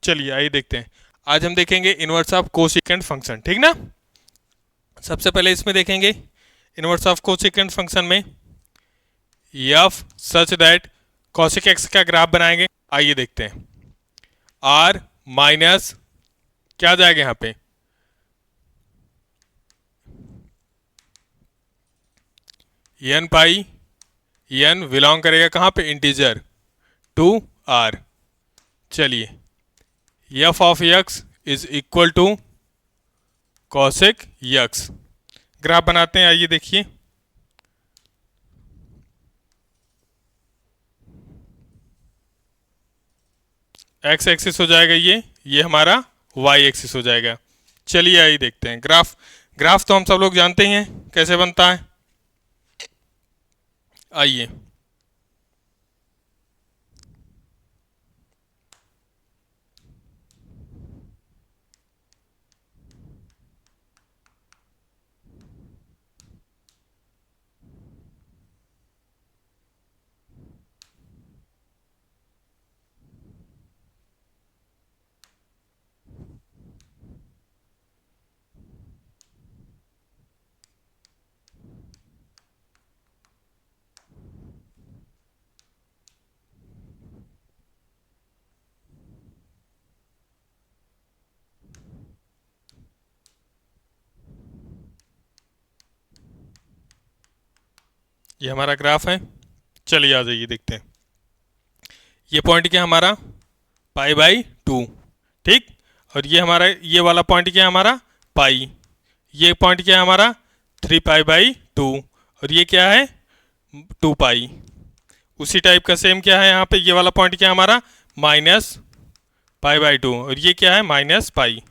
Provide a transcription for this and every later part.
चलिए आइए देखते हैं। आज हम देखेंगे इनवर्स ऑफ कोसेकेंट फंक्शन, ठीक ना। सबसे पहले इसमें देखेंगे इनवर्स ऑफ कोसेकेंट फंक्शन में F such that cosec x का ग्राफ बनाएंगे। आइए देखते हैं। आर माइनस क्या जाएगा यहाँ पे, एन पाई, एन बिलोंग करेगा कहाँ पे, इंटीजर टू आर। चलिए f of x is equal to cosec x, graph बनाते हैं। आइए देखिए, एक्स एक्सिस हो जाएगा ये हमारा वाई एक्सिस हो जाएगा। चलिए आइए देखते हैं ग्राफ। ग्राफ तो हम सब लोग जानते हैं कैसे बनता है। आइए ये हमारा ग्राफ है। चलिए आ जाइए देखते हैं। ये पॉइंट क्या हमारा पाई बाई टू, ठीक। और ये हमारा ये वाला पॉइंट क्या है हमारा पाई। ये पॉइंट क्या है हमारा 3 पाई बाई टू, और ये क्या है 2 पाई। उसी टाइप का सेम क्या है यहाँ पे, ये वाला पॉइंट क्या है हमारा माइनस पाई बाई टू, और ये क्या है माइनस पाई।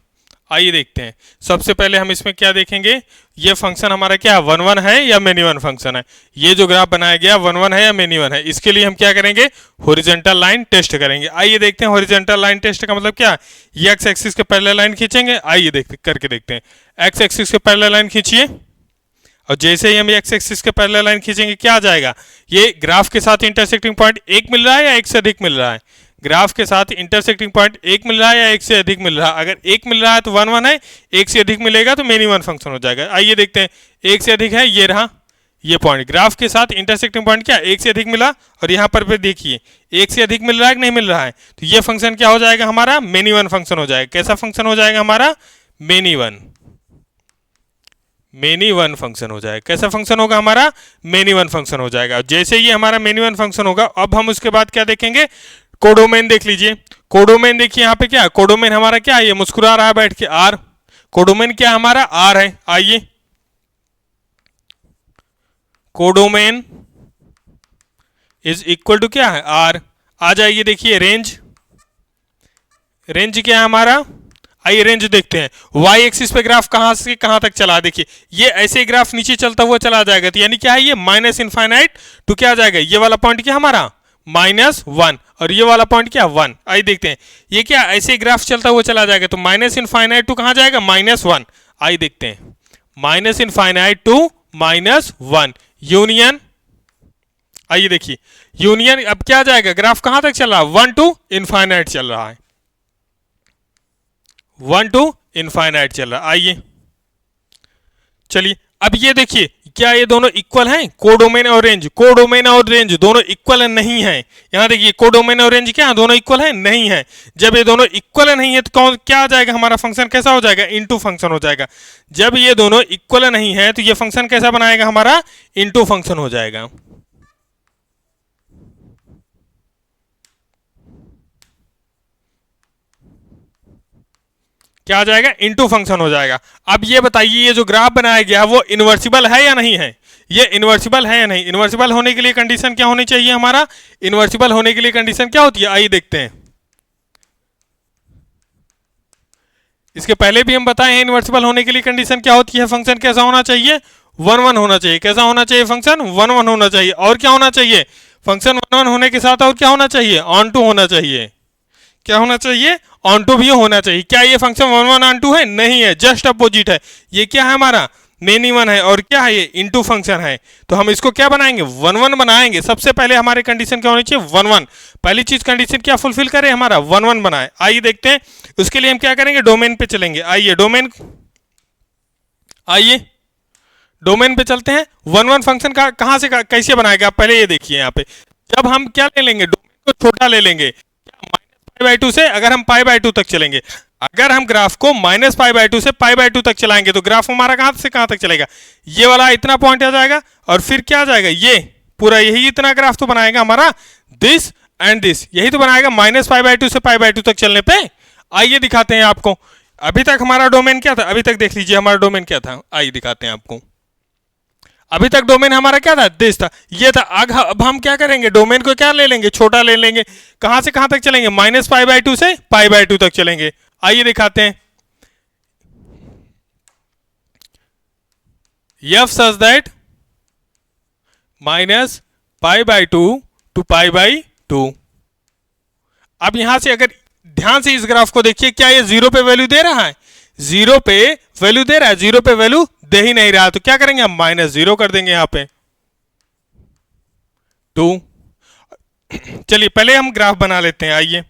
आइए देखते हैं। सबसे पहले हम इसमें क्या देखेंगे, ये फंक्शन हमारा क्या है 1 1 है या मेनी वन फंक्शन है। ये जो ग्राफ बनाया गया 1 1 है या मेनी वन है, इसके लिए हम क्या करेंगे, हॉरिजॉन्टल लाइन टेस्ट करेंगे। आइए देखते हैं हॉरिजॉन्टल लाइन टेस्ट का मतलब क्या है। ये एक्स एक्सिस के पैरेलल लाइन खींचेंगे। आइए करके देखते हैं। एक्स एक्सिस के पैरेलल लाइन खींचिए, और जैसे ही हम एक्स एक्सिस के पैरेलल लाइन खींचेंगे क्या आ जाएगा, ये ग्राफ के साथ इंटरसेक्टिंग पॉइंट एक मिल रहा है या एक से अधिक मिल रहा है। ग्राफ के साथ इंटरसेक्टिंग पॉइंट एक मिल रहा है या एक से अधिक मिल रहा है। अगर एक मिल रहा है तो 1 1 है, एक से अधिक मिलेगा तो मेनी वन फंक्शन हो जाएगा। आइए देखते हैं, एक से अधिक है, ये रहा ये पॉइंट। ग्राफ के साथ इंटरसेक्टिंग पॉइंट क्या एक से अधिक मिला, और यहाँ पर देखिए एक से अधिक मिल रहा है कि नहीं मिल रहा है, तो ये फंक्शन क्या हो जाएगा हमारा मेनी वन फंक्शन हो जाएगा। कैसा फंक्शन हो जाएगा हमारा मेनी वन फंक्शन हो जाएगा। कैसा फंक्शन होगा हमारा मेनी वन फंक्शन हो जाएगा। जैसे ये हमारा मेनी वन फंक्शन होगा, अब हम उसके बाद क्या देखेंगे, कोडोमेन देख लीजिए। कोडोमेन देखिए यहाँ पे क्या, कोडोमेन हमारा क्या है, ये मुस्कुरा रहा है बैठ के, आर। कोडोमेन क्या हमारा आर है। आइए कोडोमेन इज इक्वल टू क्या है आर। आ जाइए देखिए रेंज, रेंज क्या है हमारा। आइए रेंज देखते हैं। वाई एक्सिस पे ग्राफ कहां से कहां तक चला, देखिए ये ऐसे ग्राफ नीचे चलता हुआ चला जाएगा, तो यानी क्या है ये माइनस इनफाइनाइट टू क्या आ जाएगा, ये वाला पॉइंट क्या हमारा -1, और ये वाला पॉइंट क्या 1। आइए देखते हैं ये क्या ऐसे ग्राफ चलता हुआ चला जाएगा, तो माइनस इनफाइनाइट टू कहां जाएगा -1। आइए देखते हैं माइनस इनफाइनाइट टू -1 यूनियन। आइए देखिए यूनियन, अब क्या जाएगा ग्राफ कहां तक चल रहा है 1 टू इनफाइनाइट चल रहा है, 1 टू इनफाइनाइट चल रहा है। आइए चलिए अब ये देखिए क्या ये दोनों इक्वल हैं, कोडोमेन और रेंज। कोडोमेन और रेंज दोनों इक्वल नहीं है। यहां देखिए कोडोमेन और रेंज क्या दोनों इक्वल है नहीं है। जब ये दोनों इक्वल नहीं है तो कौन क्या आ जाएगा हमारा फंक्शन कैसा हो जाएगा, इनटू फंक्शन हो जाएगा। जब ये दोनों इक्वल नहीं है तो ये फंक्शन कैसा बनाएगा हमारा इनटू फंक्शन हो जाएगा। क्या आ जाएगा इनटू फंक्शन हो जाएगा। अब ये बताइए ये जो ग्राफ बनाया गया वो इन्वर्सिबल है या नहीं है, ये इन्वर्सिबल है या नहीं। इन्वर्सिबल होने के लिए कंडीशन क्या होनी चाहिए हमारा, इन्वर्सिबल होने के लिए कंडीशन क्या होती है, आइए देखते हैं। इसके पहले भी हम बताए हैं इन्वर्सिबल होने के लिए कंडीशन क्या होती है, फंक्शन कैसा होना चाहिए 1 1 होना चाहिए। कैसा होना चाहिए फंक्शन 1 1 होना चाहिए। और क्या होना चाहिए फंक्शन 1 1 होने के साथ और क्या होना चाहिए ऑन टू होना चाहिए। क्या होना चाहिए ऑन टू भी होना चाहिए। क्या ये फंक्शन 1 1 ऑन टू है, नहीं है, जस्ट अपोजिट है। ये क्या है हमारा मेनी वन है और क्या है ये इनटू फंक्शन है, तो हम इसको क्या बनाएंगे 1 1 बनाएंगे। सबसे पहले हमारे कंडीशन क्या होनी चाहिए 1 1, पहली चीज कंडीशन क्या फुलफिल करे हमारा 1 1 बनाए। आइए देखते हैं उसके लिए हम क्या करेंगे, डोमेन पे चलेंगे। आइए डोमेन पे चलते हैं। 1 1 फंक्शन का कहां से कैसे बनाएगा आप पहले ये देखिए। यहाँ पे जब हम क्या ले लेंगे, डोमेन को छोटा ले लेंगे -π/2 से, अगर हम π/2 तक चलेंगे, अगर हम ग्राफ को -π/2 से π/2 तक चलाएंगे तो ग्राफ हमारा कहां से कहां तक चलेगा, ये वाला इतना पॉइंट आ जाएगा और फिर क्या आ जाएगा, ये पूरा यही इतना ग्राफ तो बनाएगा हमारा दिस एंड दिस, यही तो बनाएगा -π/2 से π/2 तक चलने पे। आइए दिखाते हैं आपको। अभी तक हमारा डोमेन क्या था, अभी तक देख लीजिए हमारा डोमेन क्या था। आइए दिखाते हैं आपको। अभी तक डोमेन हमारा क्या था, दिस था, ये था। अब हम क्या करेंगे, डोमेन को क्या ले लेंगे, छोटा ले लेंगे। कहां से कहां तक चलेंगे, -π/2 से π/2 तक चलेंगे। आइए दिखाते हैं। f such that -π/2 to π/2। अब यहां से अगर ध्यान से इस ग्राफ को देखिए, क्या ये 0 पे वैल्यू दे रहा है, 0 पे वैल्यू दे रहा है, 0 पे वैल्यू दे ही नहीं रहा, तो क्या करेंगे हम -0 कर देंगे यहां पे 2। चलिए पहले हम ग्राफ बना लेते हैं। आइए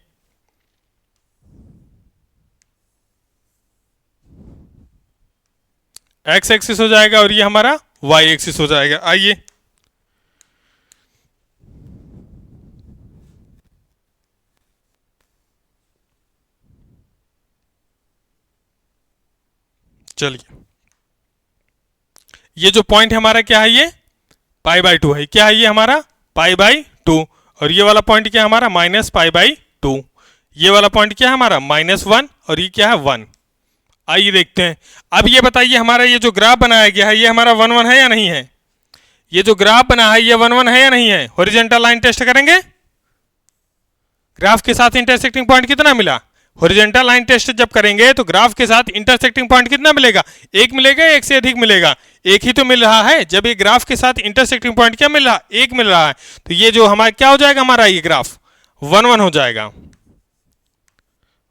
x एक्सिस हो जाएगा और ये हमारा y एक्सिस हो जाएगा। आइए चलिए, ये जो पॉइंट हमारा क्या है, ये π/2 है। क्या है ये हमारा π/2, और ये वाला पॉइंट क्या है हमारा -π/2। ये वाला पॉइंट क्या है हमारा -1 और ये क्या है 1। आइए देखते हैं। अब ये बताइए हमारा ये जो ग्राफ बनाया गया है ये हमारा 1 1 है या नहीं है, ये जो ग्राफ बना है ये 1 1 है या नहीं है। हॉरिजॉन्टल लाइन टेस्ट करेंगे, ग्राफ के साथ इंटरसेक्टिंग पॉइंट कितना मिला, हॉरिजॉन्टल लाइन टेस्ट जब करेंगे तो ग्राफ के साथ इंटरसेक्टिंग पॉइंट कितना मिलेगा, एक मिलेगा, एक से अधिक मिलेगा, एक ही तो मिल रहा है। जब ये ग्राफ के साथ इंटरसेक्टिंग पॉइंट क्या मिल रहा है, एक मिल रहा है, तो ये जो हमारा क्या हो जाएगा, हमारा ये ग्राफ 1 1 हो जाएगा,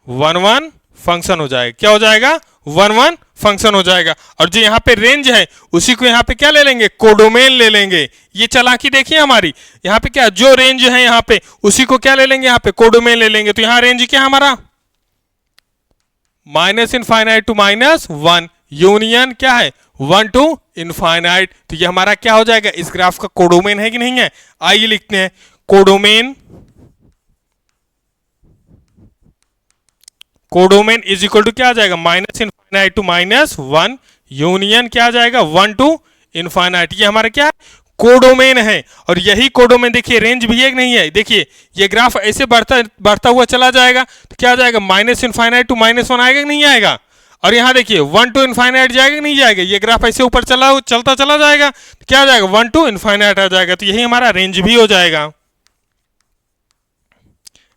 1 1 फंक्शन हो जाएगा। क्या हो जाएगा, 1 1 फंक्शन हो जाएगा। और जो यहाँ पे रेंज है उसी को यहाँ पे क्या ले लेंगे, कोडोमेन ले लेंगे। ये चालाकी देखिए हमारी, यहाँ पे क्या जो रेंज है यहाँ पे उसी को क्या ले लेंगे, यहाँ पे कोडोमेन ले लेंगे। तो यहाँ रेंज क्या है हमारा -∞ टू -1, यूनियन क्या है 1 to ∞। तो ये हमारा क्या हो जाएगा, इस ग्राफ का कोडोमेन है कि नहीं है। आइए लिखते हैं, कोडोमेन इज इक्वल टू क्या आ जाएगा, -∞ टू -1 यूनियन क्या आ जाएगा 1 to ∞। ये हमारा क्या कोडोमेन है। और यही कोडोमेन देखिए रेंज भी एक नहीं है। देखिए ये ग्राफ ऐसे बढ़ता हुआ चला जाएगा तो क्या आ जाएगा, -∞ टू -1 आएगा कि नहीं आएगा। और यहाँ देखिए 1 to ∞ जाएगा कि नहीं जाएगा, ये ग्राफ ऐसे ऊपर चलता चला जाएगा तो क्या आ जाएगा 1 to ∞ आ जाएगा। तो यही हमारा रेंज भी हो जाएगा।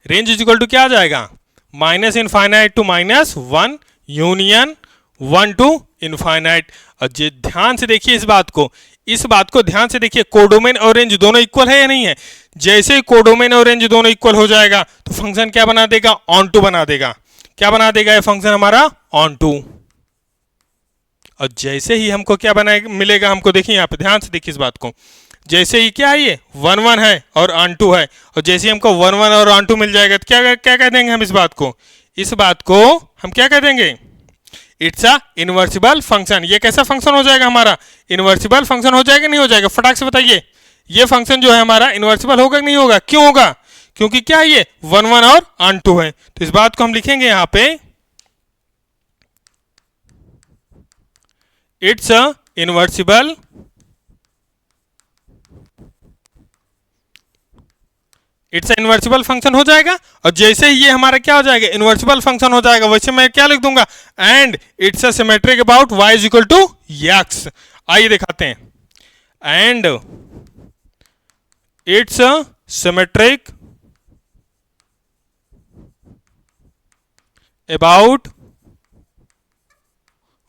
रेंज इज इक्वल टू क्या आ जाएगा, -∞ टू -1 यूनियन 1 to ∞। और ध्यान से देखिए इस बात को ध्यान से देखिए, कोडोमेन और रेंज दोनों इक्वल है या नहीं है। जैसे ही कोडोमेन और रेंज दोनों इक्वल हो जाएगा तो फंक्शन क्या बना देगा, ऑन टू बना देगा। क्या बना देगा ये फंक्शन हमारा, ऑन टू। और जैसे ही हमको क्या बना मिलेगा, हमको देखिए यहाँ पे ध्यान से देखिए इस बात को, जैसे ही क्या है ये 1 1 है और ऑन टू है, और जैसे ही हमको 1 1 और ऑन टू मिल जाएगा तो क्या कह देंगे हम इस बात को हम क्या कह देंगे, इट्स अ इनवर्सिबल फंक्शन। ये कैसा फंक्शन हो जाएगा हमारा, इनवर्सिबल फंक्शन हो जाएगा नहीं हो जाएगा, फटाक से बताइए। ये फंक्शन जो है हमारा इनवर्सिबल होगा कि नहीं होगा, क्यों होगा, क्योंकि क्या है ये 1 1 और ऑन टू है। तो इस बात को हम लिखेंगे यहाँ पे, इट्स अ इनवर्सिबल फंक्शन हो जाएगा। और जैसे ही ये हमारा क्या हो जाएगा, इनवर्सिबल फंक्शन हो जाएगा, वैसे मैं क्या लिख दूंगा, and it's a symmetric about y is equal to x। आइए दिखाते हैं, and it's a symmetric about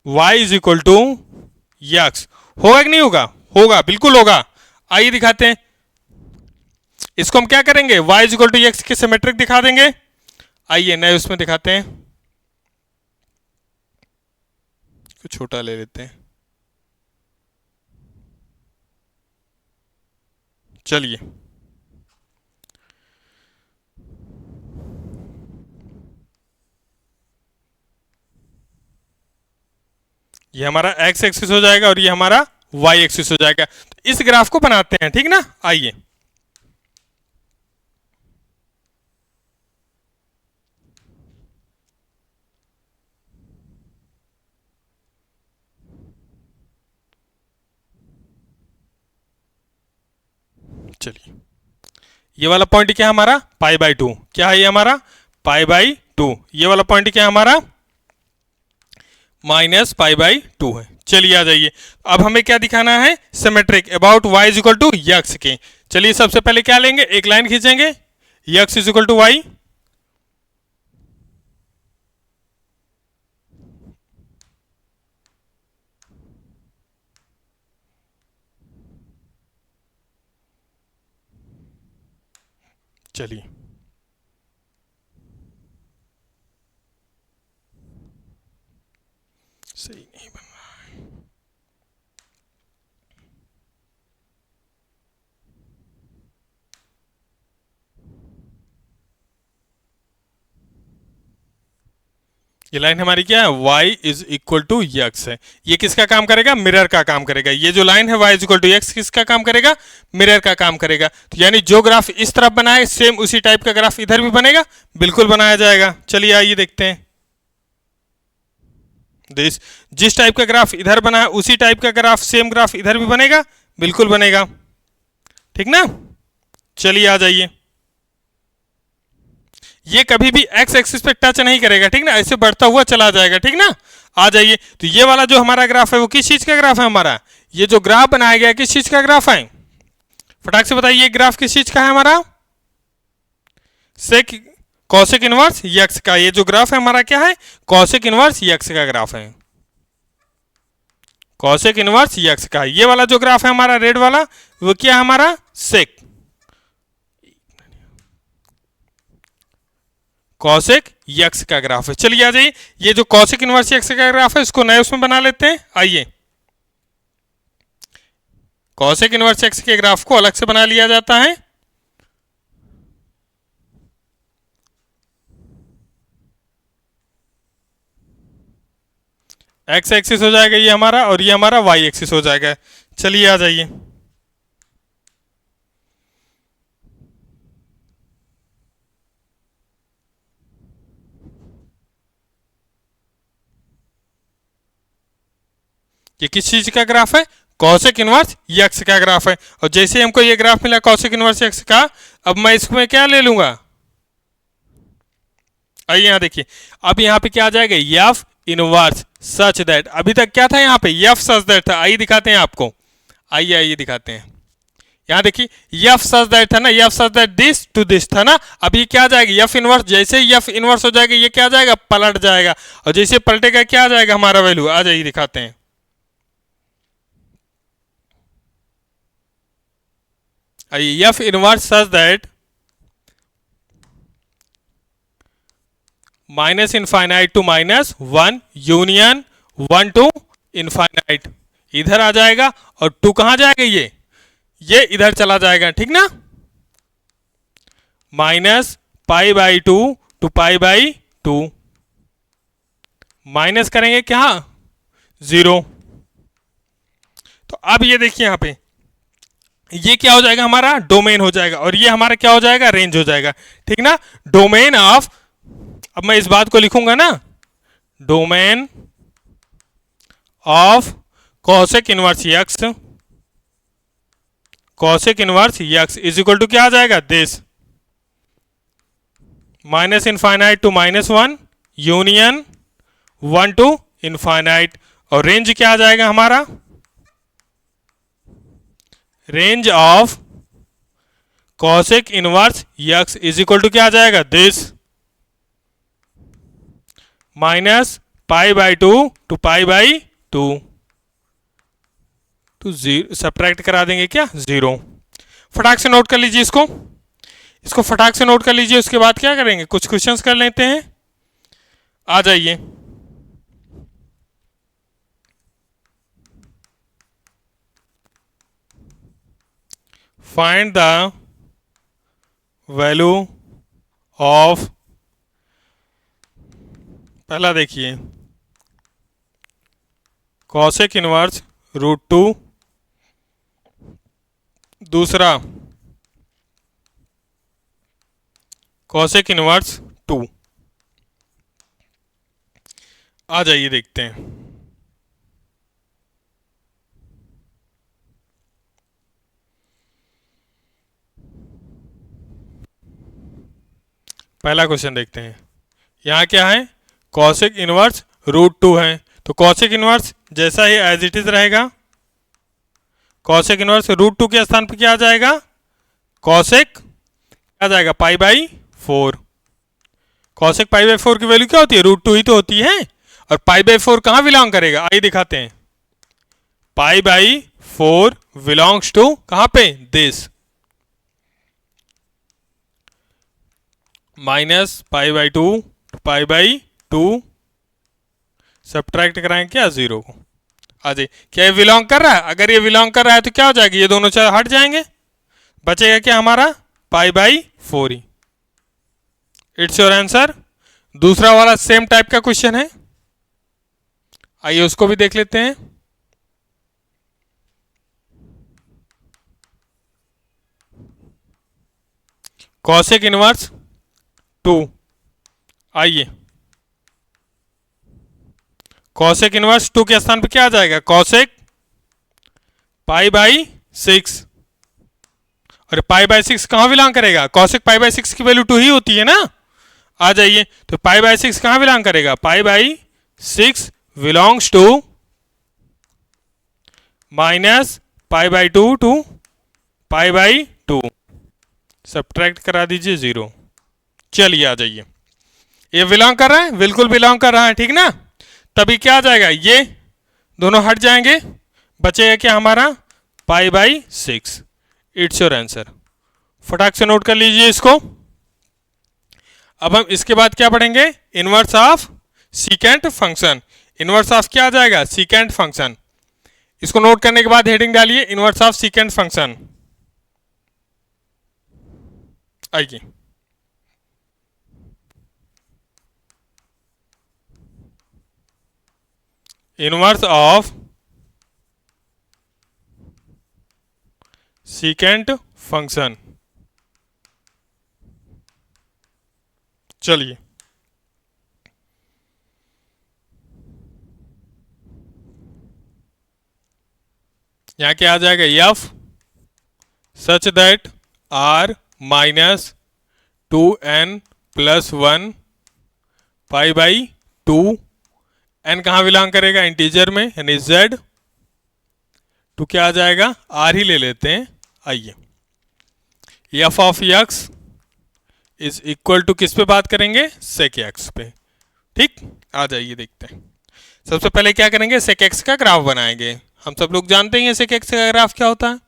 y is equal to x। होगा कि नहीं होगा, होगा, बिल्कुल होगा। आइए दिखाते हैं, इसको हम क्या करेंगे, y is equal to x के सिमेट्रिक दिखा देंगे। आइए नए उसमें दिखाते हैं, छोटा ले लेते हैं। चलिए, ये हमारा एक्स एक्सिस हो जाएगा और ये हमारा वाई एक्सिस हो जाएगा। तो इस ग्राफ को बनाते हैं, ठीक ना। आइए, चलिए, ये वाला पॉइंट क्या है हमारा, पाई बाई टू। क्या है ये हमारा, पाई बाई टू। ये वाला पॉइंट क्या है हमारा, माइनस पाई बाई टू है। चलिए आ जाइए, अब हमें क्या दिखाना है, symmetric about y is equal to x के। चलिए सबसे पहले क्या लेंगे, एक लाइन खींचेंगे, x is equal to y. चलिए, सही नहीं बन रहा है। ये लाइन हमारी क्या है, y is equal to x है। ये किसका काम करेगा, मिरर का काम करेगा। ये जो लाइन है y is equal to x किसका काम करेगा, मिरर का काम करेगा। तो यानी जो ग्राफ इस तरफ बनाए सेम उसी टाइप का ग्राफ इधर भी बनेगा, बिल्कुल बनाया जाएगा। चलिए आइए देखते हैं, जिस टाइप का ग्राफ इधर बना है उसी टाइप का ग्राफ सेम ग्राफ इधर भी बनेगा, बिल्कुल बनेगा, ठीक ना। चलिए आ जाइए, ये कभी भी एक्स एक्सिस पे टच नहीं करेगा, ठीक ना, ऐसे बढ़ता हुआ चला जाएगा, ठीक ना। आ जाइए, तो ये वाला जो हमारा ग्राफ है वो किस चीज का ग्राफ है हमारा, ये जो ग्राफ बनाया गया किस चीज का ग्राफ है, फटाक से बताइए, ग्राफ किस चीज का है हमारा, सेक कॉसेक इनवर्स यक्स का। ये जो ग्राफ है हमारा क्या है, कॉसेक इनवर्स यक्स का ग्राफ है, कॉसेक इनवर्स यक्स का। ये वाला जो ग्राफ है हमारा रेड वाला, वो क्या है हमारा, सेक कॉसेक यक्स का ग्राफ है। चलिए आ जाइए, ये जो कॉसेक इनवर्स यक्स का ग्राफ है इसको नए उसमें बना लेते हैं। आइए, कॉसेक इनवर्स यक्स के ग्राफ को अलग से बना लिया जाता है। एक्स एक्सिस हो जाएगा ये हमारा, और ये हमारा वाई एक्सिस हो जाएगा। चलिए आ जाइए, ये किस चीज का ग्राफ है, कॉसेक इनवर्स यक्स का ग्राफ है। और जैसे हमको ये ग्राफ मिला कॉसेक इनवर्स यक्स का, अब मैं इसमें क्या ले लूंगा, आइए यहां देखिए, अब यहां पे क्या आ जाएगा, एफ इनवर्स सच दैट। अभी तक क्या था यहाँ पे, एफ सच दैट था। आइए दिखाते हैं आपको, आइए आइए दिखाते हैं। यहां देखिए, एफ सच दैट था ना, f such that this to this था ना। अब ये क्या आ जाएगा, एफ इनवर्स। जैसे ही एफ इनवर्स हो जाएगा ये क्या आ जाएगा, पलट जाएगा। और जैसे पलटेगा क्या आ जाएगा हमारा वैल्यू, आ जाइए दिखाते हैं। आइए, f inverse such that minus infinite to minus one union one to infinite इधर आ जाएगा, और टू कहां जाएगा, ये इधर चला जाएगा, ठीक ना। Minus pi by two pi by to, minus करेंगे क्या, जीरो। तो अब ये देखिए यहां पे, ये क्या हो जाएगा हमारा, डोमेन हो जाएगा, और ये हमारा क्या हो जाएगा, रेंज हो जाएगा, ठीक ना। डोमेन ऑफ, अब मैं इस बात को लिखूंगा ना, domain of cosec inverse x, cosec inverse x is equal to क्या आ जाएगा, this minus infinite to minus one union one to infinite. और रेंज क्या आ जाएगा हमारा, range of cosec inverse x is equal to क्या आ जाएगा, this minus pi by two pi by two, तो जीरो सब्ट्रैक्ट करा देंगे क्या, जीरो। फटाक से नोट कर लीजिए इसको, इसको फटाक से नोट कर लीजिए। उसके बाद क्या करेंगे, कुछ क्वेश्चंस कर लेते हैं। आ जाइए, फाइंड द वैल्यू ऑफ, पहला देखिए कॉसेक इनवर्स √2, दूसरा कॉसेक इनवर्स 2। आ जाइए देखते हैं। पहला क्वेश्चन देखते हैं। यहाँ क्या है, कॉसेक इनवर्स √2 है, तो कॉसेक इनवर्स जैसा ही एज इट इज रहेगा। कॉसेक इनवर्स √2 के स्थान पर क्या आ जाएगा, कॉसेक आ जाएगा π/4। कॉसेक π/4 की वैल्यू क्या होती है, √2 ही तो होती है। और π/4 कहाँ बिलोंग करेगा, आइए दिखाते हैं। π/4 बिलोंग्स टू कहाँ पे, दिस, -π/2 π/2 सब्ट्रैक्ट कराएं क्या, 0 को। आ जाइए, क्या ये बिलोंग कर रहा है, अगर ये बिलोंग कर रहा है तो क्या हो जाएगी, ये दोनों चार हट जाएंगे, बचेगा क्या हमारा π/4 ही। It's your answer. दूसरा वाला सेम टाइप का क्वेश्चन है, आइए उसको भी देख लेते हैं। कॉसेक इनवर्स 2, आइए कॉसेक इनवर्स 2 के स्थान पे क्या आ जाएगा, कॉसेक π/6। और π/6 कहाँ बिलोंग करेगा, कॉसेक π/6 की वैल्यू 2 ही होती है ना। आ जाइए, तो π/6 कहाँ बिलोंग करेगा, π/6 बिलोंग्स टू -π/2 टू π/2, सब्ट्रैक्ट करा दीजिए 0। चलिए आ जाइए, ये बिलोंग कर रहा है, बिल्कुल बिलोंग कर रहा है, ठीक ना। तभी क्या आ जाएगा, ये दोनों हट जाएंगे, बचेगा क्या हमारा π/6। It's your answer. फटाक से नोट कर लीजिए इसको। अब हम इसके बाद क्या पढ़ेंगे, inverse of secant function. Inverse of क्या आ जाएगा, सीकेंट फंक्शन। इसको नोट करने के बाद हेडिंग डालिए इनवर्स ऑफ सीकेंट फंक्शन। आइए, इनवर्स ऑफ सीकेंट फंक्शन। चलिए, यहां क्या आ जाएगा, f such that r -2n + 1 π/2। n कहाँ बिलोंग करेगा, इंटीजर में, यानी z। तो क्या आ जाएगा, r ही ले लेते हैं। आइए, f of x is equal to किस पे बात करेंगे, sec x पे। ठीक, आ जाइए देखते हैं। सबसे पहले क्या करेंगे, sec x का ग्राफ बनाएंगे। हम सब लोग जानते हैं sec x का ग्राफ क्या होता है।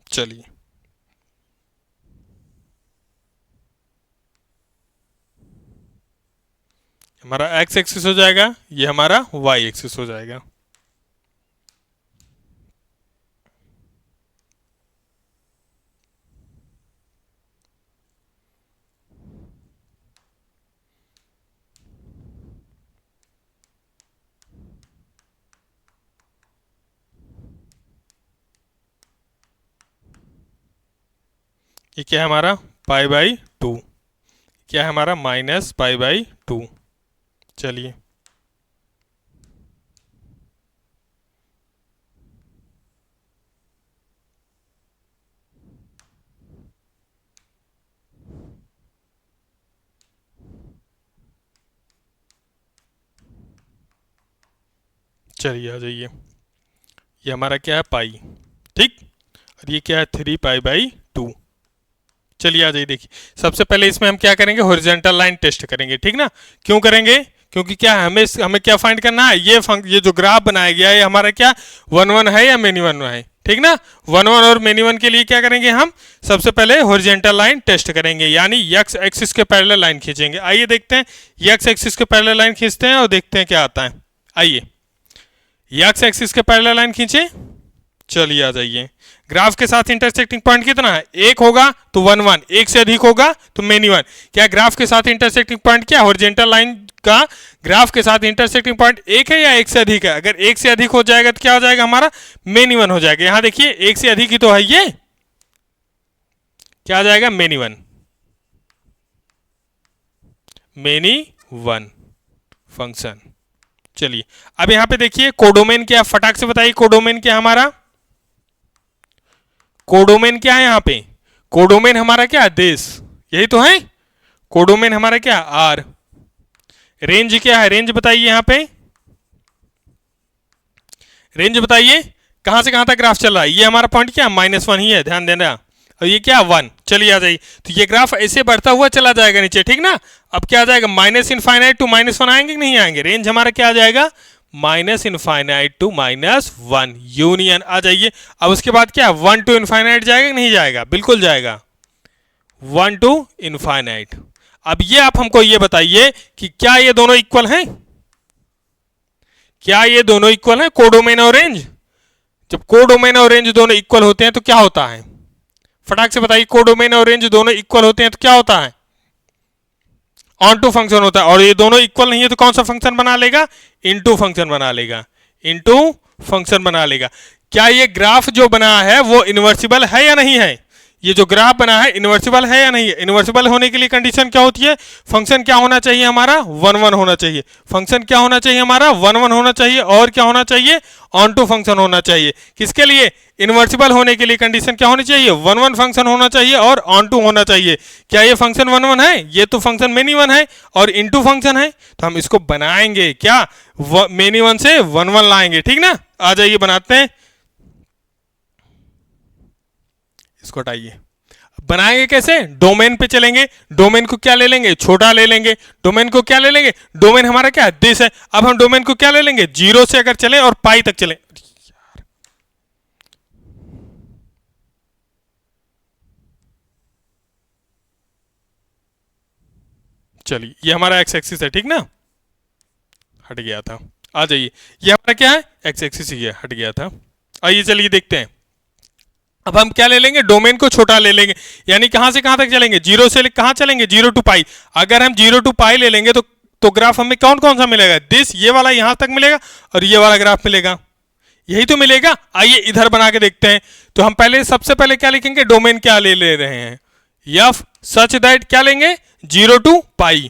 चलिए, हमारा x एक्सिस हो जाएगा, ये हमारा y एक्सिस हो जाएगा। ये क्या है हमारा π/2, क्या है हमारा -π/2। चलिए, चलिए आ जाइए, ये हमारा क्या है पाई, ठीक, और ये क्या है 3π/2। चलिए आ जाइए, देखिए सबसे पहले इसमें हम क्या करेंगे, हॉरिजॉन्टल लाइन टेस्ट करेंगे, ठीक ना। क्यों करेंगे, क्योंकि क्या हमें क्या फाइंड करना है, ये जो ग्राफ बनाया गया है ये हमारा क्या 1 1 है या मेनी 1 है, ठीक ना। 1 1 और मेनी 1 के लिए क्या करेंगे, हम सबसे पहले हॉरिजॉन्टल लाइन टेस्ट करेंगे, यानी x एक्सिस के पैरेलल लाइन खींचेंगे। आइए देखते हैं, x एक्सिस के पैरेलल लाइन खींचते हैं और देखते हैं क्या आता है। आइए, x एक्सिस के पैरेलल लाइन खींचे, चलिए आ जाइए, ग्राफ के साथ इंटरसेक्टिंग पॉइंट कितना है, एक होगा तो 1 1, एक से अधिक होगा तो मेनी वन। क्या ग्राफ के साथ इंटरसेक्टिंग पॉइंट क्या हॉरिजॉन्टल लाइन का ग्राफ के साथ इंटरसेक्टिंग पॉइंट एक है या एक से अधिक है? अगर एक से अधिक हो जाएगा तो क्या हो जाएगा हमारा, मेनी वन हो जाएगा। यहां देखिए एक से अधिक ही तो है, ये क्या आ जाएगा, many one, many one function. चलिए अब यहां पे देखिए कोडोमेन क्या, फटाक से बताइए कोडोमेन क्या हमारा, कोडोमेन क्या है यहां पे, कोडोमेन हमारा क्या है, देश, यही तो है। कोडोमेन हमारा क्या, आर। रेंज क्या है, रेंज बताइए यहां पे, रेंज बताइए कहां से कहां तक ग्राफ चल रहा है। ये हमारा पॉइंट क्या, -1 ही है, ध्यान देना। और ये क्या, 1। चलिए आ जाइए, तो ये ग्राफ ऐसे बढ़ता हुआ चला जाएगा नीचे, ठीक ना। अब क्या आ जाएगा, -इनफाइनाइट टू -1 आएंगे कि नहीं आएंगे, रेंज हमारा क्या आ जाएगा, -इनफाइनाइट टू -1 यूनियन। आ जाइए, अब उसके बाद क्या, 1 टू इनफाइनाइट जाएगा कि नहीं जाएगा, बिल्कुल जाएगा, 1 टू इनफाइनाइट। अब ये आप हमको ये बताइए कि क्या ये दोनों इक्वल हैं, क्या ये दोनों इक्वल हैं, कोडोमेन और रेंज। जब कोडोमेन और रेंज दोनों इक्वल होते हैं तो क्या होता है, फटाक से बताइए, कोडोमेन और रेंज दोनों इक्वल होते हैं तो क्या होता है, ऑन टू फंक्शन होता है। और ये दोनों इक्वल नहीं है तो कौन सा फंक्शन बना लेगा, इनटू फंक्शन बना लेगा, इनटू फंक्शन बना लेगा। क्या ये ग्राफ जो बना है वो इन्वर्सिबल है या नहीं है, ये जो ग्राफ बना है इन्वर्सिबल है या नहीं है। इन्वर्सिबल होने के लिए कंडीशन क्या होती है, फंक्शन क्या होना चाहिए हमारा, 1 1 होना चाहिए, फंक्शन क्या होना चाहिए हमारा, 1 1 होना चाहिए, और क्या होना चाहिए, ऑन टू फंक्शन होना चाहिए। किसके लिए, इन्वर्सिबल होने के लिए कंडीशन क्या होनी चाहिए, 1 1 फंक्शन होना चाहिए और ऑन टू होना चाहिए। क्या ये फंक्शन 1 1 है, ये तो फंक्शन मेनी वन है और इनटू फंक्शन है, तो हम इसको बनाएंगे क्या, मेनी वन से 1 1 लाएंगे, ठीक ना। आ जाइए बनाते हैं, इसको हटाइए। बनाएंगे कैसे, डोमेन पे चलेंगे, डोमेन को क्या ले लेंगे, छोटा ले लेंगे, डोमेन को क्या ले लेंगे, डोमेन हमारा क्या है, दिस है। अब हम डोमेन को क्या ले लेंगे, 0 से अगर चले और पाई तक चले, चलिए ये हमारा एक्स एक्सिस है, ठीक ना, हट गया था। आ जाइए, ये हमारा क्या है, एक्स एक्सिस ही है, हट गया था। आइए चलिए देखते हैं, अब हम क्या ले लेंगे, डोमेन को छोटा ले लेंगे, यानी कहां से कहां तक चलेंगे, 0 से कहां चलेंगे, 0 टू पाई। अगर हम 0 टू पाई ले लेंगे तो ग्राफ हमें कौन कौन सा मिलेगा, दिस, ये वाला यहां तक मिलेगा और ये वाला ग्राफ मिलेगा, यही तो मिलेगा। आइए इधर बना के देखते हैं। तो हम पहले सबसे पहले क्या लिखेंगे, डोमेन क्या ले रहे हैं, एफ सच दैट क्या लेंगे, 0 टू पाई,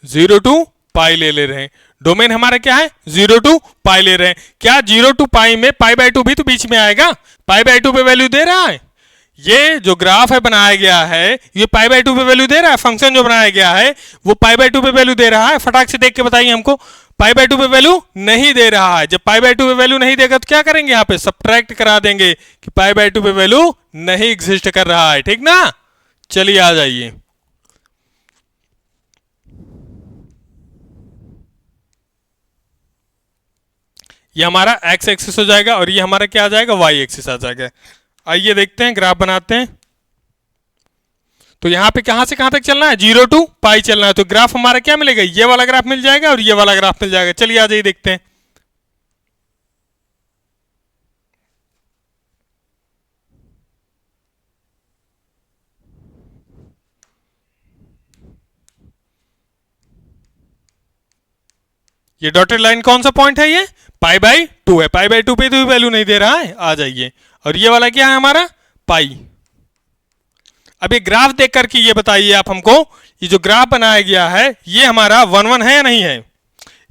0 टू पाई ले रहे हैं। डोमेन हमारा क्या है, 0 टू पाई ले रहे हैं। क्या 0 टू पाई में π/2 भी तो बीच में आएगा, π/2 पे वैल्यू दे रहा है। ये जो ग्राफ है बनाया गया है, ये π/2 पे वैल्यू दे रहा है, फंक्शन जो बनाया गया है वो π/2 पे वैल्यू दे रहा है। फटाक से देख के बताइए हमको, π/2 पे वैल्यू नहीं दे रहा है। जब π/2 पे वैल्यू नहीं देगा तो क्या करेंगे, यहाँ पे सब्ट्रैक्ट करा देंगे कि π/2 पे वैल्यू नहीं एग्जिस्ट कर रहा है, ठीक ना। चलिए आ जाइए, ये हमारा एक्स एक्सिस हो जाएगा और ये हमारा क्या आ जाएगा, वाई एक्सिस आ जाएगा। आइए देखते हैं, ग्राफ बनाते हैं। तो यहां पे कहां से कहां तक चलना है, 0 टू पाई चलना है। तो ग्राफ हमारा क्या मिलेगा, ये वाला ग्राफ मिल जाएगा और ये वाला ग्राफ मिल जाएगा। चलिए आ जाइए देखते हैं। ये डॉटेड लाइन कौन सा पॉइंट है, ये π/2 है, π/2 पे तो वैल्यू नहीं दे रहा है। आ जाइए, और ये वाला क्या है हमारा, पाई। अब ये ग्राफ देख करके ये बताइए आप हमको, ये जो ग्राफ बनाया गया है ये हमारा 1 1 है या नहीं है,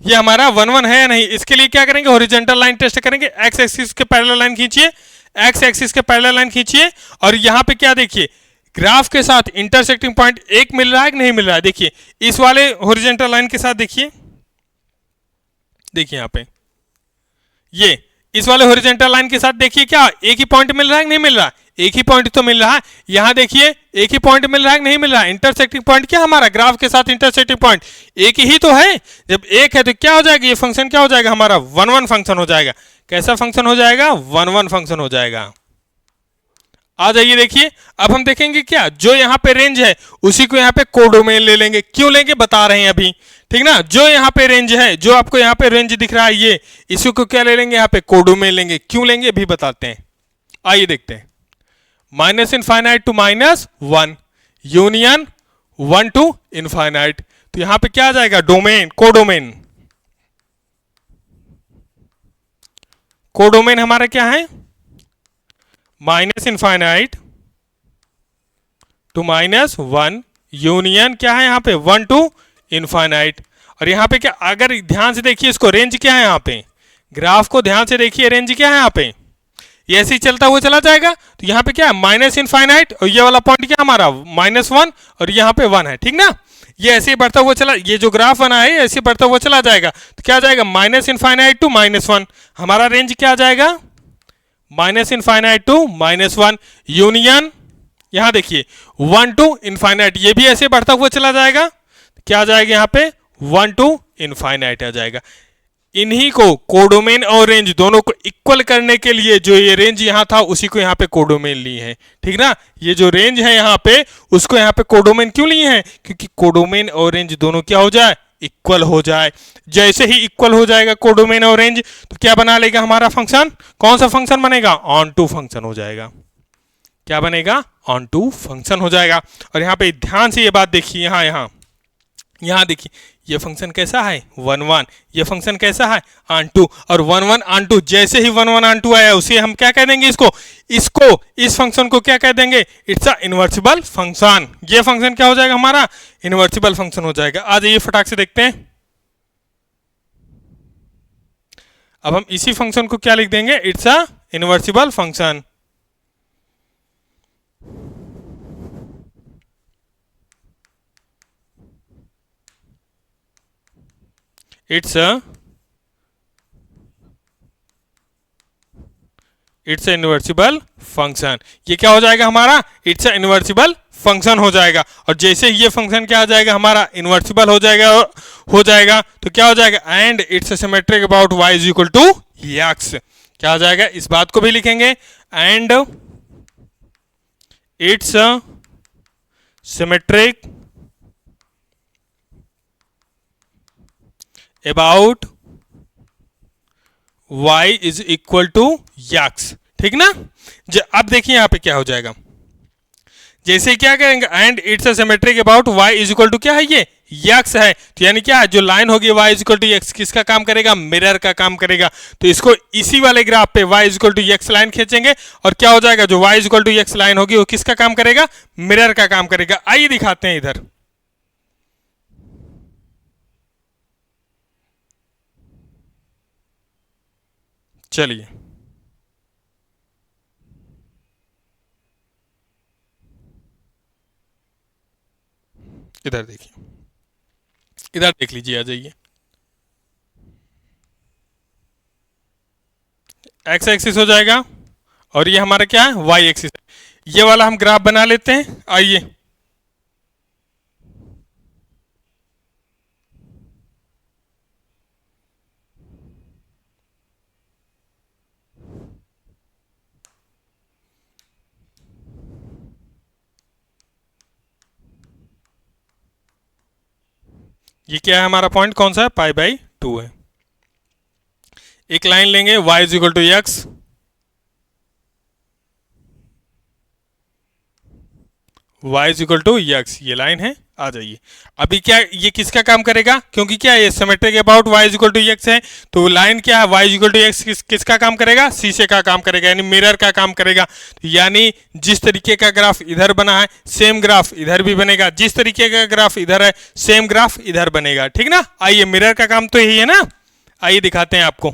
ये हमारा 1 1 है या नहीं। इसके लिए क्या करेंगे, हॉरिजॉन्टल लाइन टेस्ट करेंगे, एक्स एक्सिस के पैरेलल लाइन खींचिए, एक्स एक्सिस के पैरेलल लाइन खींचिए, और यहां पे क्या देखिए, ग्राफ के साथ इंटरसेक्टिंग पॉइंट एक मिल रहा है कि नहीं मिल रहा है। देखिए इस वाले हॉरिजॉन्टल लाइन के साथ देखिए, देखिए यहां पे ये इस वाले हॉरिजॉन्टल लाइन के साथ देखिए, क्या एक ही पॉइंट मिल रहा है कि नहीं मिल रहा, एक ही पॉइंट तो मिल रहा है। यहां देखिए एक ही पॉइंट मिल रहा है कि नहीं मिल रहा है, इंटरसेक्टिंग पॉइंट क्या हमारा, ग्राफ के साथ इंटरसेक्टिंग पॉइंट एक ही तो है। जब एक है तो क्या हो जाएगा, ये फंक्शन क्या हो जाएगा हमारा, 1 1 फंक्शन हो जाएगा। कैसा फंक्शन हो जाएगा, 1 1 फंक्शन हो जाएगा। आ जाइए देखिए, अब हम देखेंगे क्या, जो यहाँ पे रेंज है उसी को यहाँ पे कोडोमेन ले लेंगे। क्यों लेंगे बता रहे हैं अभी, ठीक ना। जो यहाँ पे रेंज है, जो आपको यहाँ पे रेंज दिख रहा है ये, इसी को क्या ले लेंगे, यहाँ पे कोडोमेन लेंगे। क्यों लेंगे भी बताते हैं, आइए देखते हैं। Minus infinite to -1 union 1 to infinite, तो यहाँ पे क्या आ जाएगा, डोमेन, कोडोमेन। कोडोमेन हमारा क्या है, माइनस इनफाइनाइट टू -1 यूनियन क्या है यहाँ पे 1 टू इनफाइनाइट। और यहाँ पे क्या, अगर ध्यान से देखिए इसको, रेंज क्या है यहाँ पे, ग्राफ को ध्यान से देखिए, रेंज क्या है यहाँ पे, ये ऐसे ही चलता हुआ चला जाएगा। तो यहाँ पे क्या है, माइनस इनफाइनाइट, और ये वाला पॉइंट क्या हमारा -1, और यहाँ पे 1 है, ठीक ना। ये ऐसे ही बढ़ता हुआ चला, ये जो ग्राफ बना है ऐसे बढ़ता हुआ चला जाएगा। तो क्या आ जाएगा, माइनस इनफाइनाइट टू -1, हमारा रेंज क्या आ जाएगा, माइनस इनफाइनाइट टू -1 यूनियन, यहां देखिए 1 टू इनफाइनाइट, ये भी ऐसे बढ़ता हुआ चला जाएगा। क्या आ जाएगा यहाँ पे, 1 टू इनफाइनाइट आ जाएगा। इन्हीं को कोडोमेन और रेंज दोनों को इक्वल करने के लिए जो ये रेंज यहाँ था उसी को यहाँ पे कोडोमेन ली है, ठीक ना। ये जो रेंज है यहाँ पे उसको यहाँ पे कोडोमेन क्यों लिए हैं, क्योंकि कोडोमेन और रेंज दोनों क्या हो जाए, इक्वल हो जाए। जैसे ही इक्वल हो जाएगा कोडोमेन और रेंज, तो क्या बना लेगा हमारा फंक्शन, कौन सा फंक्शन बनेगा, ऑन टू फंक्शन हो जाएगा। क्या बनेगा, ऑन टू फंक्शन हो जाएगा। और यहाँ पे ध्यान से ये बात देखिए, यहाँ देखिए, ये फंक्शन कैसा है 1 1, ये फंक्शन कैसा है ऑन टू, और 1 1 ऑन टू, जैसे ही 1 1 ऑन टू आया उसे हम क्या कह देंगे, इसको इस फंक्शन को क्या कह देंगे, इट्स अ इन्वर्सिबल फंक्शन। ये फंक्शन क्या हो जाएगा हमारा, इन्वर्सिबल फंक्शन हो जाएगा। आ जाइए फटाक से देखते हैं। अब हम इसी फंक्शन को क्या लिख देंगे, it's a invertible function. It's invertible function. ये क्या हो जाएगा हमारा, इट्स इन्वर्सिबल फंक्शन हो जाएगा। और जैसे ये फंक्शन क्या आ जाएगा हमारा, इन्वर्सिबल हो जाएगा तो क्या हो जाएगा, and it's symmetric about y is equal to x। क्या आ जाएगा, इस बात को भी लिखेंगे, and it's symmetric about y is equal to x, ठीक ना। अब देखिए यहां पे क्या हो जाएगा, जैसे क्या करेंगे, and it's symmetric about y is equal to क्या है, ये x है। तो यानी क्या है, जो लाइन होगी y is equal to x, किसका काम करेगा, मिरर का काम करेगा। तो इसको इसी वाले ग्राफ पे y is equal to x line खींचेंगे, और क्या हो जाएगा, जो y is equal to x line होगी वो किसका काम करेगा, मिरर का काम करेगा। आइए दिखाते हैं इधर, चलिए इधर देखिए, इधर देख लीजिए, आ जाइए। एक्स एक्सिस हो जाएगा, और ये हमारा क्या है, वाई एक्सिस। ये वाला हम ग्राफ बना लेते हैं, आइए। ये क्या है हमारा पॉइंट, कौन सा है, π/2 है। एक लाइन लेंगे y is equal to x, y is equal to x, ये लाइन है। आ जाइए, अभी क्या ये किसका काम करेगा, क्योंकि क्या ये symmetric about y is equal to x है, तो लाइन क्या है, y is equal to x किसका काम करेगा, शीशे का काम करेगा, यानी मिरर का काम करेगा। तो यानी जिस तरीके का ग्राफ इधर बना है सेम ग्राफ इधर भी बनेगा, जिस तरीके का ग्राफ इधर है सेम ग्राफ इधर बनेगा, ठीक ना। आइए, मिरर का काम तो यही है ना, आइए दिखाते हैं आपको।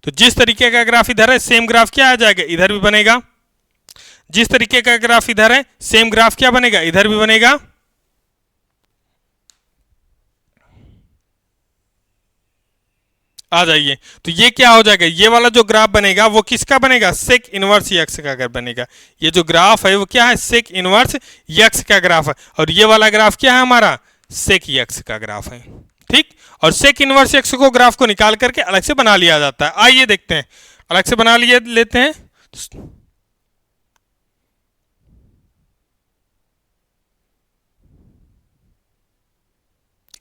तो जिस तरीके का ग्राफ इधर है सेम ग्राफ क्या आ जाएगा, इधर भी बनेगा। जिस तरीके का ग्राफ इधर है सेम ग्राफ क्या बनेगा, इधर भी बनेगा। आ जाइए, तो ये क्या हो जाएगा, ये वाला जो ग्राफ बनेगा वो किसका बनेगा, सेक इनवर्स x का अगर बनेगा। ये जो ग्राफ है वो क्या है, सेक इनवर्स x का ग्राफ है, और ये वाला ग्राफ क्या है हमारा, सेक x का ग्राफ है, ठीक। और सेक इनवर्स x को ग्राफ को निकाल करके अलग से बना लिया जाता है। आइए देखते हैं, अलग से बना लेते हैं।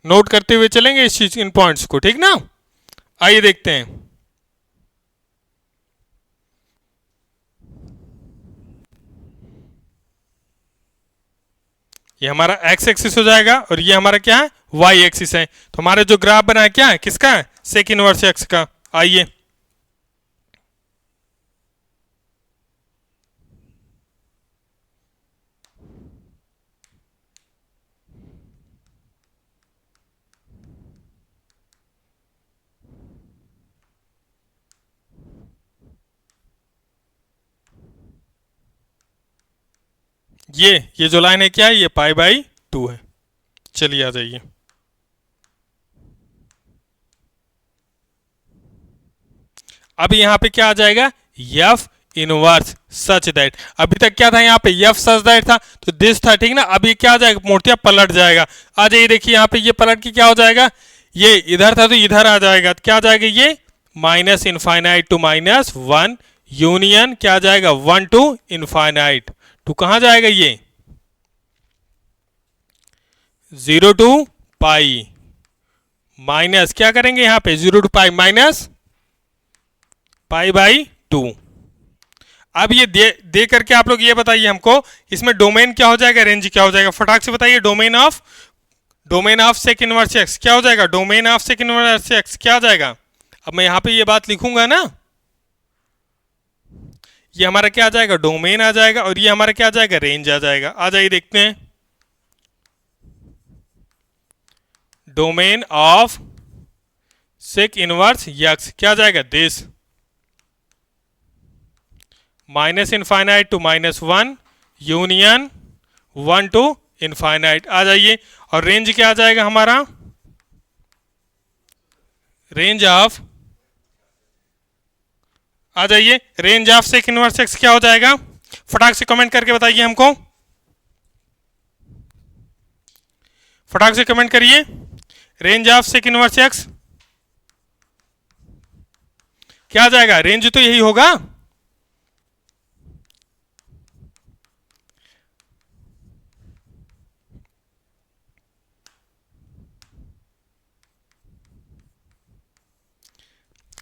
नोट करते हुए चलेंगे इस चीज इन पॉइंट्स को, ठीक ना। आइए देखते हैं। ये हमारा एक्स एक्सिस हो जाएगा और ये हमारा क्या है, वाई एक्सिस है। तो हमारा जो ग्राफ बना है क्या है, किसका है, सेक इनवर्स एक्स का। आइए ये जो लाइन है क्या है, ये पाई बाई 2 है। चलिए आ जाइए। अब यहाँ पे क्या आ जाएगा, एफ इनवर्स सच दैट। अभी तक क्या था यहाँ पे, एफ सच दैट था, तो दिस था, ठीक ना। अब ये क्या आ जाएगा, मूर्तियां पलट जाएगा। आ जाइए देखिए यहाँ पे, ये पलट के क्या हो जाएगा, ये इधर था तो इधर आ जाएगा। तो क्या आ जाएगा, ये minus infinite to minus 1 union क्या आ जाएगा, 1 टू इनफाइनाइट। टू कहाँ जाएगा, ये 0 टू पाई माइनस क्या करेंगे यहाँ पे, 0 to pi minus pi by 2। अब ये दे करके आप लोग ये बताइए हमको, इसमें डोमेन क्या हो जाएगा, रेंज क्या हो जाएगा, फटाक से बताइए। Domain of sec inverse x क्या हो जाएगा, domain of sec inverse x क्या हो जाएगा। अब मैं यहां पे ये बात लिखूंगा ना, ये हमारा क्या आ जाएगा, डोमेन आ जाएगा, और ये हमारा क्या आ जाएगा, रेंज आ जाएगा। आ जाइए देखते हैं। Domain of sec inverse x क्या आ जाएगा, this minus infinite to minus 1 union 1 to infinite. आ जाइए। और रेंज क्या आ जाएगा हमारा, रेंज ऑफ, आ जाइए, range of sec inverse x क्या हो जाएगा, फटाक से कमेंट करके बताइए हमको, फटाक से कमेंट करिए। Range of sec inverse x क्या आ जाएगा, रेंज तो यही होगा।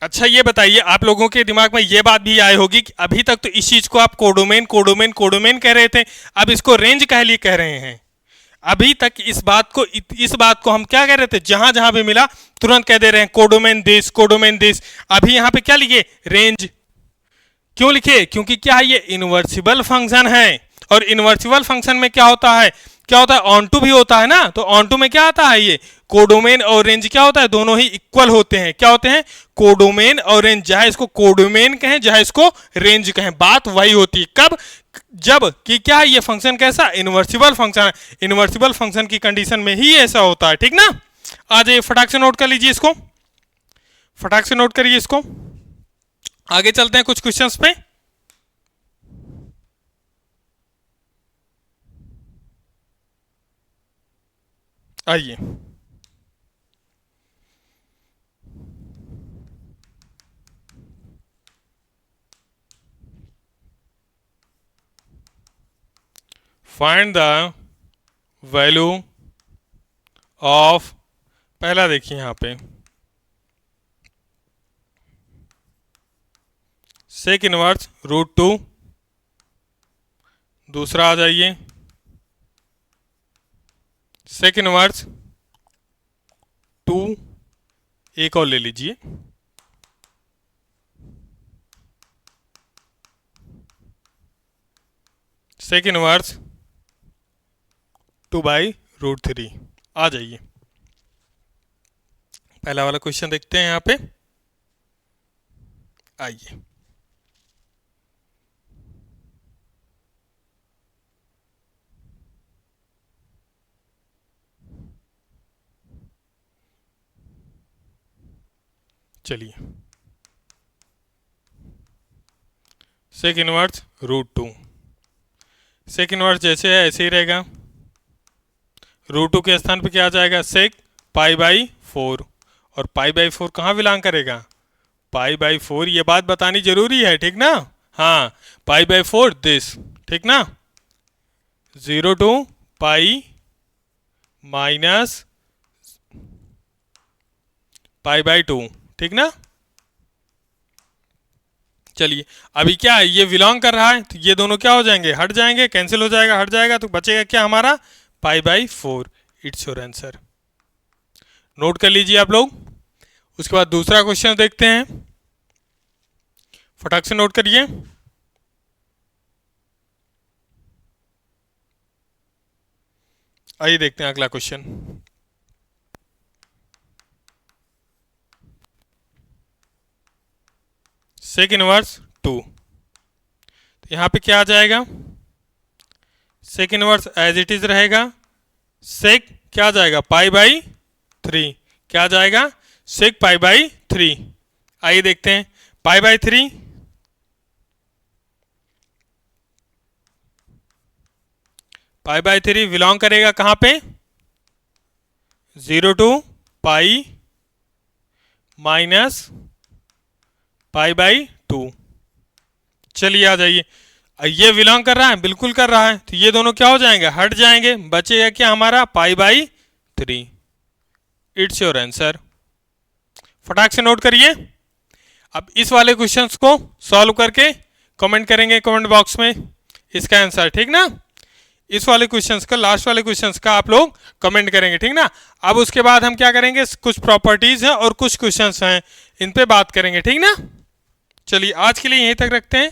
अच्छा ये बताइए, आप लोगों के दिमाग में ये बात भी आई होगी कि अभी तक तो इस चीज को आप कोडोमेन कोडोमेन कोडोमेन कह रहे थे, अब इसको रेंज कह लिए कह रहे हैं। अभी तक इस बात को हम क्या कह रहे थे, जहां जहां भी मिला तुरंत कह दे रहे हैं कोडोमेन दिस कोडोमेन दिस। अभी यहां पे क्या लिखे, रेंज। क्यों लिखे, क्योंकि क्या है, ये इनवर्सिबल फंक्शन है, और इनवर्सिबल फंक्शन में क्या होता है, क्या होता है, ऑन टू भी होता है ना। तो ऑन टू में क्या आता है, ये कोडोमेन और रेंज क्या होता है, दोनों ही इक्वल होते हैं। क्या होते हैं, कोडोमेन और रेंज। चाहे इसको कोडोमेन कहें चाहे इसको रेंज कहें, बात वही होती है। कब, जब कि क्या है, ये फंक्शन कैसा, इनवर्सिबल फंक्शन है। इनवर्सिबल फंक्शन की कंडीशन में ही ऐसा होता है, ठीक ना। आ जाइए, फटाक से नोट कर लीजिए इसको, फटाक से नोट करिए इसको। आगे चलते हैं कुछ क्वेश्चंस पे। आइए, फाइंड द वैल्यू ऑफ, पहला देखिए यहां पे सेक इनवर्स √2। दूसरा आ जाइए, सेक इनवर्स 2। एक और ले लीजिए, सेक इनवर्स 2/√3। आ जाइए, पहला वाला क्वेश्चन देखते हैं यहां पे। आइए, चलिए, सेक इनवर्स √2, सेक इनवर्स जैसे है ऐसे ही रहेगा। √2 के स्थान पे क्या आ जाएगा, सेक π/4। और π/4 कहाँ बिलोंग करेगा, π/4। ये बात बतानी जरूरी है, ठीक ना। हाँ, π/4 दिस, ठीक ना। 0 टू पाई माइनस π/2, ठीक ना। चलिए अभी क्या है, ये बिलोंग कर रहा है तो ये दोनों क्या हो जाएंगे, हट जाएंगे, कैंसिल हो जाएगा, हट जाएगा, तो बचेगा क्या हमारा π/4। It's your answer. नोट कर लीजिए आप लोग। उसके बाद दूसरा क्वेश्चन देखते हैं, फटाक से नोट करिए। आइए देखते हैं अगला क्वेश्चन। सेक इनवर्स 2, तो यहां पे क्या आ जाएगा, sec inverse as it is रहेगा, सेक क्या आ जाएगा π/3, क्या आ जाएगा सेक π/3। आइए देखते हैं π/3, π/3 बिलोंग करेगा कहां पे, 0 to पाई माइनस π/2। चलिए आ जाइए, ये बिलोंग कर रहा है, बिल्कुल कर रहा है, तो ये दोनों क्या हो जाएंगे, हट जाएंगे, बचेगा क्या हमारा π/3। It's your answer. फटाक से नोट करिए। अब इस वाले क्वेश्चंस को सॉल्व करके कमेंट करेंगे कमेंट बॉक्स में इसका आंसर, ठीक ना। इस वाले क्वेश्चंस का, लास्ट वाले क्वेश्चंस का आप लोग कमेंट करेंगे, ठीक ना। अब उसके बाद हम क्या करेंगे, कुछ प्रॉपर्टीज हैं और कुछ क्वेश्चंस हैं, इन पे बात करेंगे, ठीक ना। चलिए आज के लिए यहीं तक रखते हैं।